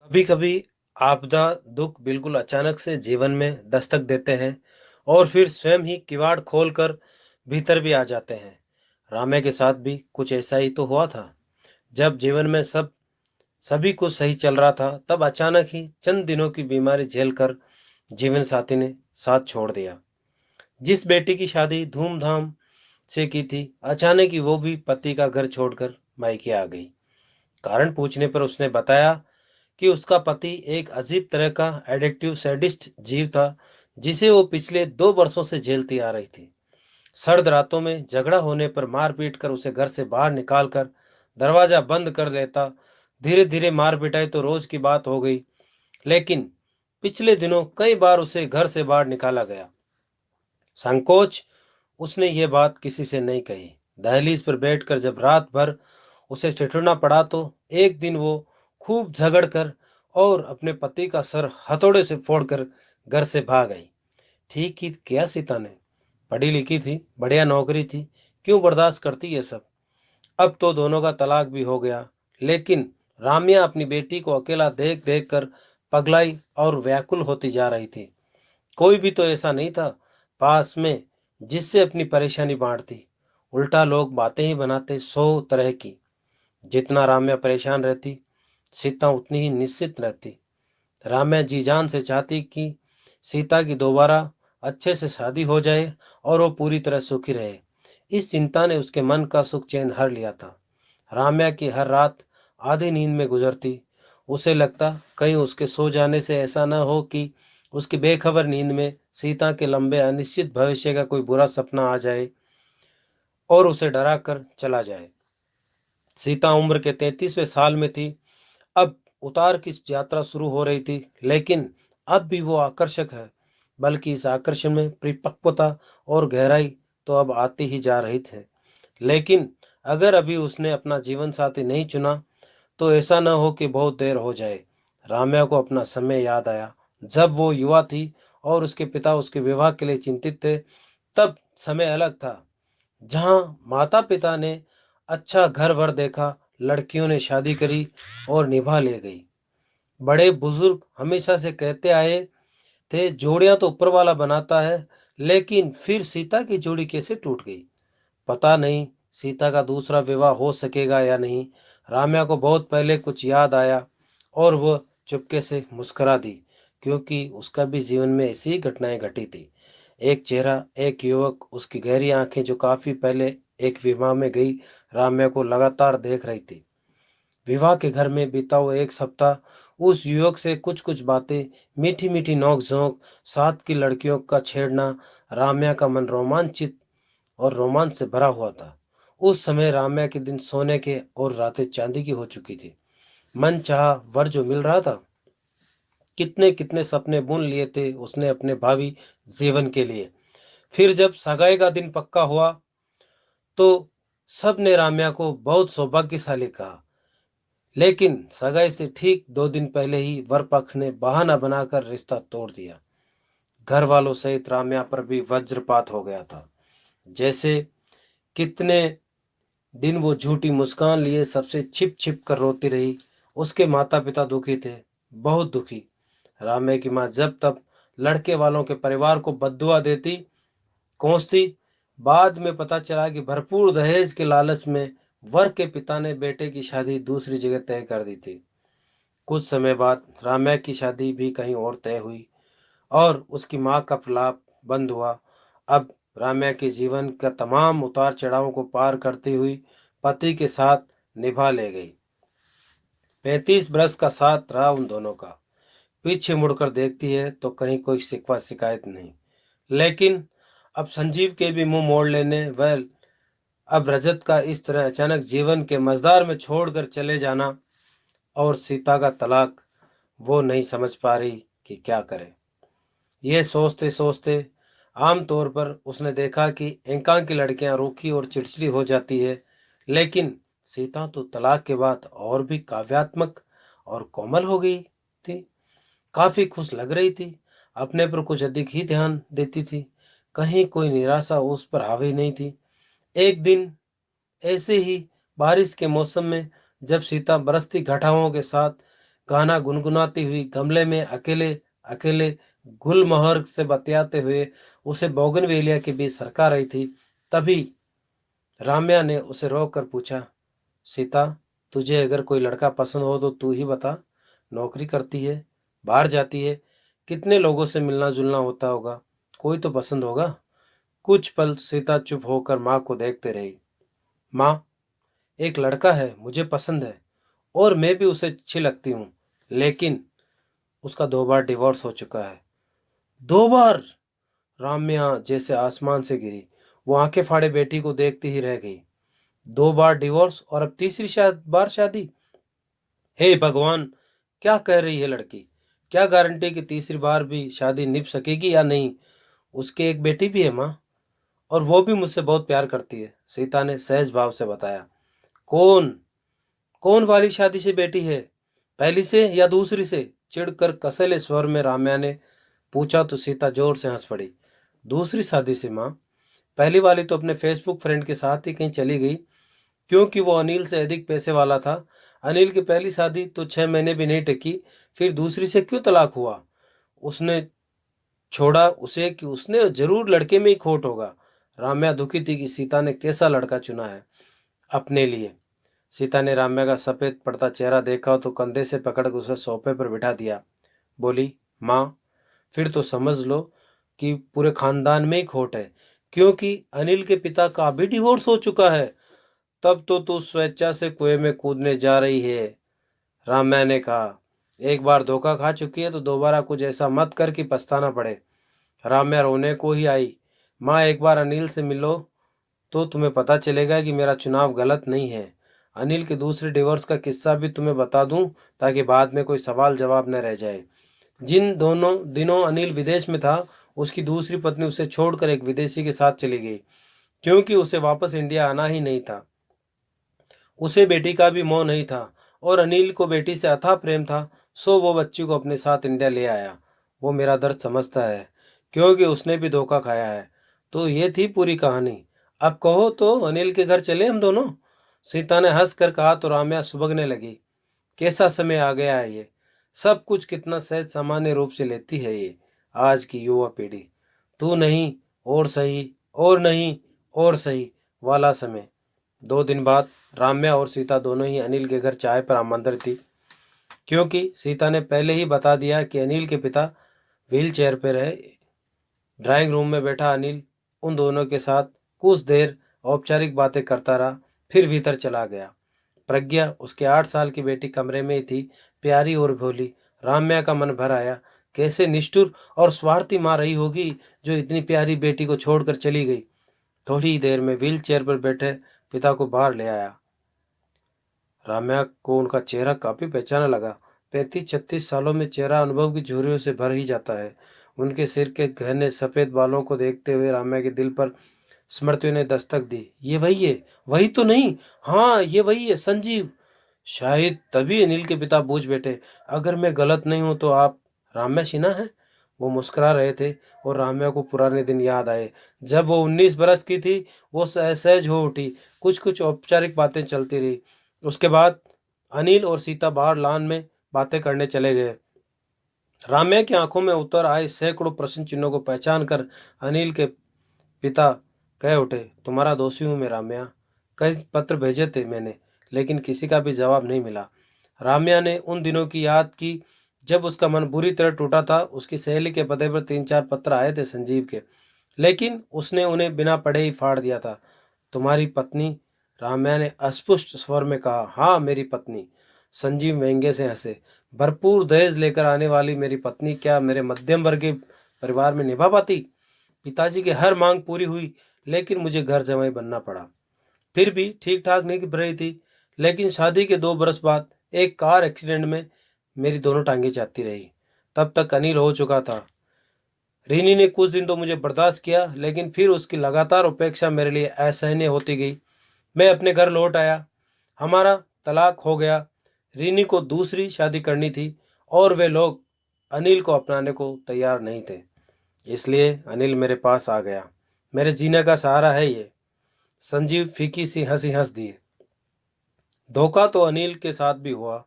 कभी कभी आपदा दुख बिल्कुल अचानक से जीवन में दस्तक देते हैं और फिर स्वयं ही किवाड़ खोलकर भीतर भी आ जाते हैं। रामे के साथ भी कुछ ऐसा ही तो हुआ था। जब जीवन में सभी कुछ सही चल रहा था, तब अचानक ही चंद दिनों की बीमारी झेलकर जीवन साथी ने साथ छोड़ दिया। जिस बेटी की शादी धूमधाम से की थी, अचानक ही वो भी पति का घर छोड़कर मायके आ गई। कारण पूछने पर उसने बताया कि उसका पति एक अजीब तरह का एडिक्टिव सैडिस्ट जीव था, जिसे वो पिछले 2 वर्षों से झेलती आ रही थी। सर्द रातों में झगड़ा होने पर मार पीट कर उसे घर से बाहर निकालकर दरवाजा बंद कर लेता। धीरे धीरे मार पिटाई तो रोज की बात हो गई, लेकिन पिछले दिनों कई बार उसे घर से बाहर निकाला गया। संकोच उसने ये बात किसी से नहीं कही। दहलीज पर बैठकर जब रात भर उसे ठिठुरना पड़ा, तो एक दिन वो खूब झगड़ कर और अपने पति का सर हथौड़े से फोड़कर घर से भाग आई। ठीक ही किया सीता ने। पढ़ी लिखी थी, बढ़िया नौकरी थी, क्यों बर्दाश्त करती ये सब। अब तो दोनों का तलाक भी हो गया, लेकिन रामिया अपनी बेटी को अकेला देख देख कर पगलाई और व्याकुल होती जा रही थी। कोई भी तो ऐसा नहीं था पास में जिससे अपनी परेशानी बांटती। उल्टा लोग बातें ही बनाते 100 तरह की। जितना राम्या परेशान रहती, सीता उतनी ही निश्चित रहती। राम्या जी जान से चाहती कि सीता की दोबारा अच्छे से शादी हो जाए और वो पूरी तरह सुखी रहे। इस चिंता ने उसके मन का सुख चैन हर लिया था। राम्या की हर रात आधी नींद में गुजरती। उसे लगता कहीं उसके सो जाने से ऐसा न हो कि उसकी बेखबर नींद में सीता के लंबे अनिश्चित भविष्य का कोई बुरा सपना आ जाए और उसे डरा कर चला जाए। सीता उम्र के 33वें साल में थी। अब उतार की यात्रा शुरू हो रही थी, लेकिन अब भी वो आकर्षक है, बल्कि इस आकर्षण में परिपक्वता और गहराई तो अब आती ही जा रही थी। लेकिन अगर अभी उसने अपना जीवन साथी नहीं चुना, तो ऐसा न हो कि बहुत देर हो जाए। राम्या को अपना समय याद आया, जब वो युवा थी और उसके पिता उसके विवाह के लिए चिंतित थे। तब समय अलग था, जहाँ माता पिता ने अच्छा घर वर देखा, लड़कियों ने शादी करी और निभा ले गई। बड़े बुजुर्ग हमेशा से कहते आए थे, जोड़ियां तो ऊपर वाला बनाता है। लेकिन फिर सीता की जोड़ी कैसे टूट गई, पता नहीं सीता का दूसरा विवाह हो सकेगा या नहीं। राम्या को बहुत पहले कुछ याद आया और वह चुपके से मुस्कुरा दी, क्योंकि उसका भी जीवन में ऐसी ही घटनाएं घटी थी। एक चेहरा, एक युवक, उसकी गहरी आंखें जो काफी पहले एक विवाह में गई राम्या को लगातार देख रही थी। विवाह के घर में बीता हुआ एक सप्ताह, उस युवक से कुछ कुछ बातें, मीठी मीठी नोक झोंक, साथ की लड़कियों का छेड़ना, राम्या का मन रोमांचित और रोमांच से भरा हुआ था। उस समय राम्या के दिन सोने के और रातें चांदी की हो चुकी थी। मन चाहा वर जो मिल रहा था। कितने कितने सपने बुन लिए थे उसने अपने भावी जीवन के लिए। फिर जब सगाई का दिन पक्का हुआ, तो सब ने राम्या को बहुत सौभाग्यशाली कहा। लेकिन सगाई से ठीक 2 दिन पहले ही वर पक्ष ने बहाना बनाकर रिश्ता तोड़ दिया। घर वालों सहित राम्या पर भी वज्रपात हो गया था। जैसे कितने दिन वो झूठी मुस्कान लिए सबसे छिप छिप कर रोती रही। उसके माता पिता दुखी थे, बहुत दुखी। रामे की माँ जब तब लड़के वालों के परिवार को बद्दुआ देती, कोसती। बाद में पता चला कि भरपूर दहेज के लालच में वर के पिता ने बेटे की शादी दूसरी जगह तय कर दी थी। कुछ समय बाद राम्या की शादी भी कहीं और तय हुई और उसकी माँ का प्रलाप बंद हुआ। अब राम्या के जीवन का तमाम उतार चढ़ावों को पार करती हुई पति के साथ निभा ले गई। 35 बरस का साथ रहा उन दोनों का। पीछे मुड़कर देखती है तो कहीं कोई शिकवा शिकायत नहीं। लेकिन अब संजीव के भी मुंह मोड़ लेने व अब रजत का इस तरह अचानक जीवन के मझधार में छोड़कर चले जाना और सीता का तलाक, वो नहीं समझ पा रही कि क्या करे। ये सोचते सोचते आम तौर पर उसने देखा कि एकांकी लड़कियां रूखी और चिड़चिड़ी हो जाती है, लेकिन सीता तो तलाक के बाद और भी काव्यात्मक और कोमल हो गई थी। काफी खुश लग रही थी, अपने पर कुछ अधिक ही ध्यान देती थी। कहीं कोई निराशा उस पर हावी नहीं थी। एक दिन ऐसे ही बारिश के मौसम में, जब सीता बरसती घटाओं के साथ गाना गुनगुनाती हुई गमले में अकेले अकेले गुलमोहर से बतियाते हुए उसे बोगनवेलिया के बीच सरका रही थी। तभी राम्या ने उसे रोक कर पूछा, सीता, तुझे अगर कोई लड़का पसंद हो तो तू ही बता। नौकरी करती है, बाहर जाती है, कितने लोगों से मिलना जुलना होता होगा, कोई तो पसंद होगा। कुछ पल सीता चुप होकर माँ को देखते रही। माँ, एक लड़का है, मुझे पसंद है और मैं भी उसे अच्छी लगती हूँ, लेकिन उसका 2 बार डिवोर्स हो चुका है। 2 बार? राम्या जैसे आसमान से गिरी। वो आंखें फाड़े बेटी को देखती ही रह गई। 2 बार डिवोर्स और अब तीसरी बार शादी? हे भगवान, क्या कह रही है लड़की? क्या गारंटी कि तीसरी बार भी शादी निभ सकेगी या नहीं? उसकी एक बेटी भी है माँ, और वो भी मुझसे बहुत प्यार करती है, सीता ने सहज भाव से बताया। कौन? कौन वाली शादी से बेटी है? पहली से या दूसरी से? चिढ़कर कसैले स्वर में राम्या ने पूछा तो सीता जोर से हंस पड़ी। दूसरी शादी से माँ। पहली वाली तो अपने फेसबुक फ्रेंड के साथ ही कहीं चली गई, क्योंकि वो अनिल से अधिक पैसे वाला था। अनिल की पहली शादी तो 6 महीने भी नहीं टिकी, फिर दूसरी से क्यों तलाक हुआ? उसने छोड़ा उसे कि उसने जरूर लड़के में ही खोट होगा। राम्या दुखी थी कि सीता ने कैसा लड़का चुना है अपने लिए। सीता ने राम्या का सफ़ेद पड़ता चेहरा देखा तो कंधे से पकड़कर उसे सोफे पर बिठा दिया। बोली, माँ, फिर तो समझ लो कि पूरे खानदान में ही खोट है, क्योंकि अनिल के पिता का भी डिवोर्स हो चुका है। तब तो तू स्वेच्छा से कुएं में कूदने जा रही है। राम्या ने कहा, एक बार धोखा खा चुकी है तो दोबारा कुछ ऐसा मत कर कि पछताना पड़े। राम्या रोने को ही आई। माँ, एक बार अनिल से मिलो तो तुम्हें पता चलेगा कि मेरा चुनाव गलत नहीं है। अनिल के दूसरे डिवोर्स का किस्सा भी तुम्हें बता दूं, ताकि बाद में कोई सवाल जवाब न रह जाए। जिन दोनों दिनों अनिल विदेश में था, उसकी दूसरी पत्नी उसे छोड़कर एक विदेशी के साथ चली गई, क्योंकि उसे वापस इंडिया आना ही नहीं था। उसे बेटी का भी मोह नहीं था और अनिल को बेटी से अथाह प्रेम था, सो वो बच्ची को अपने साथ इंडिया ले आया। वो मेरा दर्द समझता है, क्योंकि उसने भी धोखा खाया है। तो ये थी पूरी कहानी। अब कहो तो अनिल के घर चले हम दोनों? सीता ने हंस कर कहा तो राम्या सुबकने लगी। कैसा समय आ गया है ये! सब कुछ कितना सहज सामान्य रूप से लेती है ये आज की युवा पीढ़ी। तू नहीं और सही, और नहीं और सही वाला समय। 2 दिन बाद राम्या और सीता दोनों ही अनिल के घर चाय पर आमंत्रित थी, क्योंकि सीता ने पहले ही बता दिया कि अनिल के पिता व्हील चेयर पर है। ड्राइंग रूम में बैठा अनिल उन दोनों के साथ कुछ देर औपचारिक बातें करता रहा, फिर भीतर चला गया। प्रज्ञा, उसके 8 साल की बेटी, कमरे में ही थी, प्यारी और भोली। राम्या का मन भर आया। कैसे निष्ठुर और स्वार्थी माँ रही होगी जो इतनी प्यारी बेटी को छोड़कर चली गई। थोड़ी ही देर में व्हील चेयर पर बैठे पिता को बाहर ले आया। राम्या को उनका चेहरा काफी पहचाना लगा। 35-36 सालों में चेहरा अनुभव की झुर्रियों से भर ही जाता है। उनके सिर के घने सफेद बालों को देखते हुए राम्या के दिल पर स्मृतियों ने दस्तक दी। ये वही है, वही तो नहीं? हाँ, ये वही है, संजीव। शायद तभी अनिल के पिता बूझ बैठे, अगर मैं गलत नहीं हूं तो आप राम्या सिन्हा हैं? वो मुस्कुरा रहे थे और राम्या को पुराने दिन याद आए जब वो 19 बरस की थी। वो सहज हो उठी। कुछ कुछ औपचारिक बातें चलती रही। उसके बाद अनिल और सीता बाहर लॉन में बातें करने चले गए। राम्या की आंखों में उतर आए सैकड़ों प्रश्न चिन्हों को पहचान कर अनिल के पिता कह उठे, तुम्हारा दोषी हूं मैं राम्या। कई पत्र भेजे थे मैंने, लेकिन किसी का भी जवाब नहीं मिला। राम्या ने उन दिनों की याद की जब उसका मन बुरी तरह टूटा था। उसकी सहेली के पते पर 3-4 पत्र आए थे संजीव के, लेकिन उसने उन्हें बिना पढ़े ही फाड़ दिया था। तुम्हारी पत्नी? राम्या ने अस्पष्ट स्वर में कहा। हाँ, मेरी पत्नी। संजीव व्यंग्य से हंसे। भरपूर दहेज लेकर आने वाली मेरी पत्नी क्या मेरे मध्यम वर्गीय परिवार में निभा पाती? पिताजी की हर मांग पूरी हुई, लेकिन मुझे घर जमाई बनना पड़ा। फिर भी ठीक ठाक निभ रही थी, लेकिन शादी के 2 बरस बाद एक कार एक्सीडेंट में मेरी दोनों टांगें जाती रही। तब तक अनिल हो चुका था। रीनी ने कुछ दिन तो मुझे बर्दाश्त किया, लेकिन फिर उसकी लगातार उपेक्षा मेरे लिए असहनीय होती गई। मैं अपने घर लौट आया। हमारा तलाक हो गया। रीनी को दूसरी शादी करनी थी और वे लोग अनिल को अपनाने को तैयार नहीं थे। इसलिए अनिल मेरे पास आ गया। मेरे जीने का सहारा है ये। संजीव फीकी सी हंसी हंस दिए। धोखा तो अनिल के साथ भी हुआ।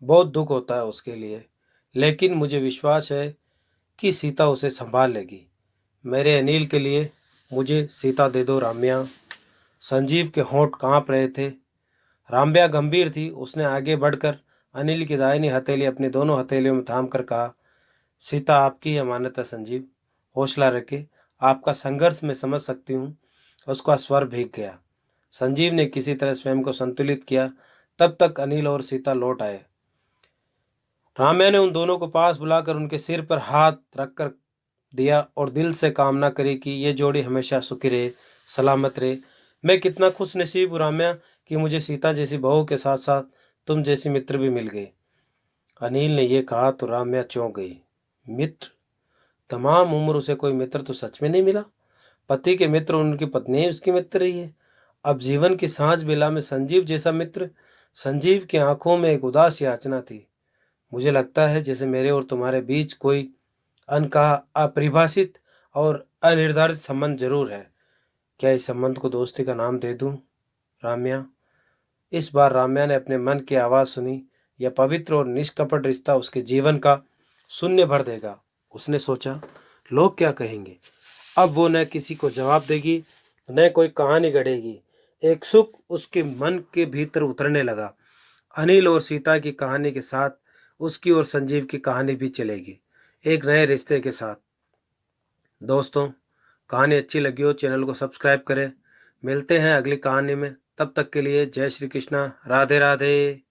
बहुत दुख होता है उसके लिए, लेकिन मुझे विश्वास है कि सीता उसे संभाल लेगी। मेरे अनिल के लिए मुझे सीता दे दो राम्या। संजीव के होंठ कांप रहे थे। राम्या गंभीर थी। उसने आगे बढ़कर अनिल की दाहिनी हथेली अपनी दोनों हथेलियों में थाम कर कहा, सीता आपकी अमानत है संजीव, हौसला रखे। आपका संघर्ष मैं समझ सकती हूँ। उसका स्वर भीग गया। संजीव ने किसी तरह स्वयं को संतुलित किया। तब तक अनिल और सीता लौट आए। राम्या ने उन दोनों को पास बुलाकर उनके सिर पर हाथ रखकर दिया और दिल से कामना करी कि ये जोड़ी हमेशा सुखी रहे, सलामत रहे। मैं कितना खुश नसीब हूँ राम्या कि मुझे सीता जैसी बहू के साथ साथ तुम जैसी मित्र भी मिल गई। अनिल ने यह कहा तो राम्या चौंक गई। मित्र? तमाम उम्र उसे कोई मित्र तो सच में नहीं मिला। पति के मित्र उनकी पत्नी ही उसकी मित्र रही है। अब जीवन की सांझ बेला में संजीव जैसा मित्र। संजीव की आंखों में एक उदास याचना थी। मुझे लगता है जैसे मेरे और तुम्हारे बीच कोई अनकहा, अपरिभाषित और अनिर्धारित संबंध जरूर है। क्या इस संबंध को दोस्ती का नाम दे दूं राम्या? इस बार राम्या ने अपने मन की आवाज़ सुनी। यह पवित्र और निष्कपट रिश्ता उसके जीवन का शून्य भर देगा। उसने सोचा, लोग क्या कहेंगे? अब वो न किसी को जवाब देगी, न कोई कहानी गढ़ेगी। एक सुख उसके मन के भीतर उतरने लगा। अनिल और सीता की कहानी के साथ उसकी और संजीव की कहानी भी चलेगी, एक नए रिश्ते के साथ। दोस्तों, कहानी अच्छी लगी हो चैनल को सब्सक्राइब करें। मिलते हैं अगली कहानी में। तब तक के लिए जय श्री कृष्णा, राधे राधे।